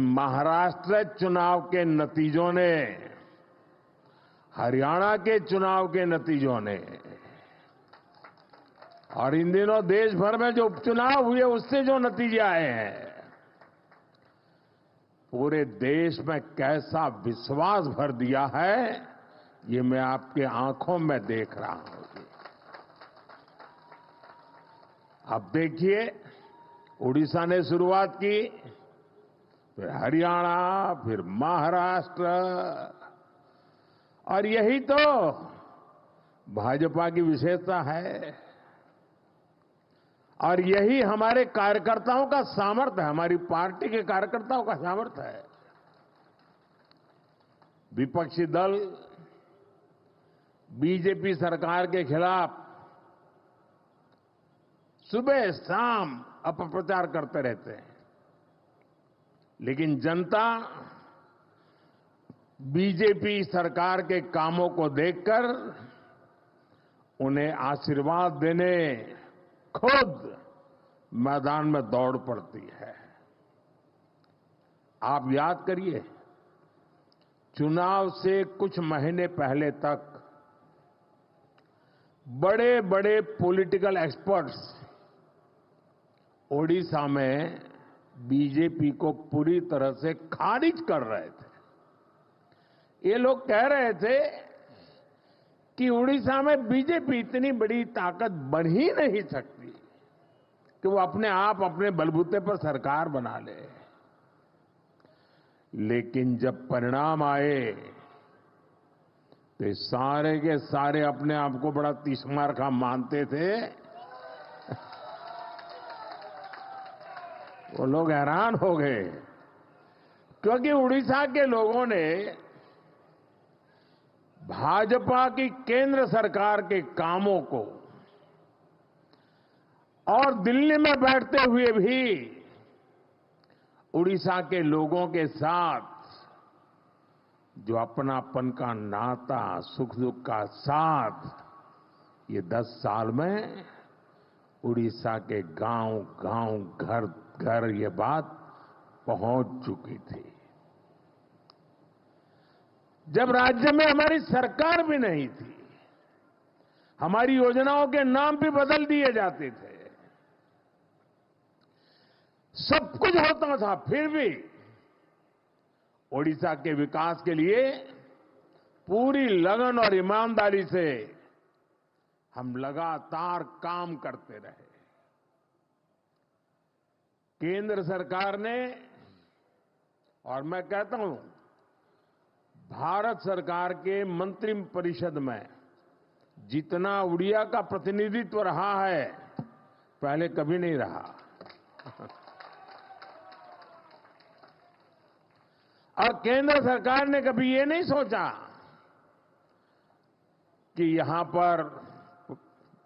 महाराष्ट्र चुनाव के नतीजों ने, हरियाणा के चुनाव के नतीजों ने और इन दिनों देश भर में जो उपचुनाव हुए उससे जो नतीजे आए हैं, पूरे देश में कैसा विश्वास भर दिया है, ये मैं आपके आंखों में देख रहा हूं। अब देखिए, उड़ीसा ने शुरुआत की, फिर हरियाणा, फिर महाराष्ट्र, और यही तो भाजपा की विशेषता है और यही हमारे कार्यकर्ताओं का सामर्थ्य है, हमारी पार्टी के कार्यकर्ताओं का सामर्थ्य है। विपक्षी दल बीजेपी सरकार के खिलाफ सुबह शाम अपप्रचार करते रहते हैं, लेकिन जनता बीजेपी सरकार के कामों को देखकर उन्हें आशीर्वाद देने खुद मैदान में दौड़ पड़ती है। आप याद करिए, चुनाव से कुछ महीने पहले तक बड़े बड़े पॉलिटिकल एक्सपर्ट्स ओडिशा में बीजेपी को पूरी तरह से खारिज कर रहे थे। ये लोग कह रहे थे कि उड़ीसा में बीजेपी इतनी बड़ी ताकत बन ही नहीं सकती कि वो अपने आप अपने बलबूते पर सरकार बना ले। लेकिन जब परिणाम आए तो सारे के सारे अपने आप को बड़ा तीसमार मानते थे। वो लोग हैरान हो गए, क्योंकि उड़ीसा के लोगों ने भाजपा की केंद्र सरकार के कामों को और दिल्ली में बैठते हुए भी उड़ीसा के लोगों के साथ जो अपनापन का नाता, सुख दुख का साथ, ये 10 साल में उड़ीसा के गांव गांव, घर घर ये बात पहुंच चुकी थी। जब राज्य में हमारी सरकार भी नहीं थी, हमारी योजनाओं के नाम भी बदल दिए जाते थे, सब कुछ होता था, फिर भी ओडिशा के विकास के लिए पूरी लगन और ईमानदारी से हम लगातार काम करते रहे। केंद्र सरकार ने, और मैं कहता हूं भारत सरकार के मंत्रिपरिषद में जितना उड़िया का प्रतिनिधित्व रहा है, पहले कभी नहीं रहा। और केंद्र सरकार ने कभी ये नहीं सोचा कि यहां पर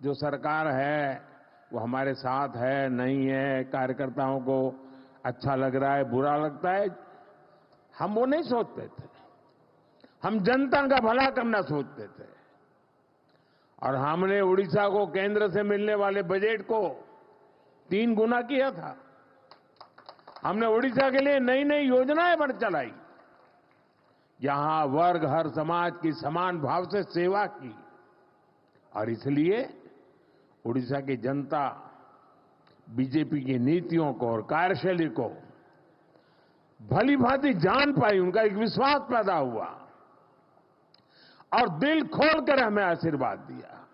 जो सरकार है वो हमारे साथ है, नहीं है, कार्यकर्ताओं को अच्छा लग रहा है, बुरा लगता है, हम वो नहीं सोचते थे। हम जनता का भला करना सोचते थे। और हमने उड़ीसा को केंद्र से मिलने वाले बजट को 3 गुना किया था। हमने उड़ीसा के लिए नई नई योजनाएं बन चलाई, यहां वर्ग हर समाज की समान भाव से सेवा की। और इसलिए उड़ीसा की जनता बीजेपी की नीतियों को और कार्यशैली को भली भांति जान पाई, उनका एक विश्वास पैदा हुआ और दिल खोलकर हमें आशीर्वाद दिया।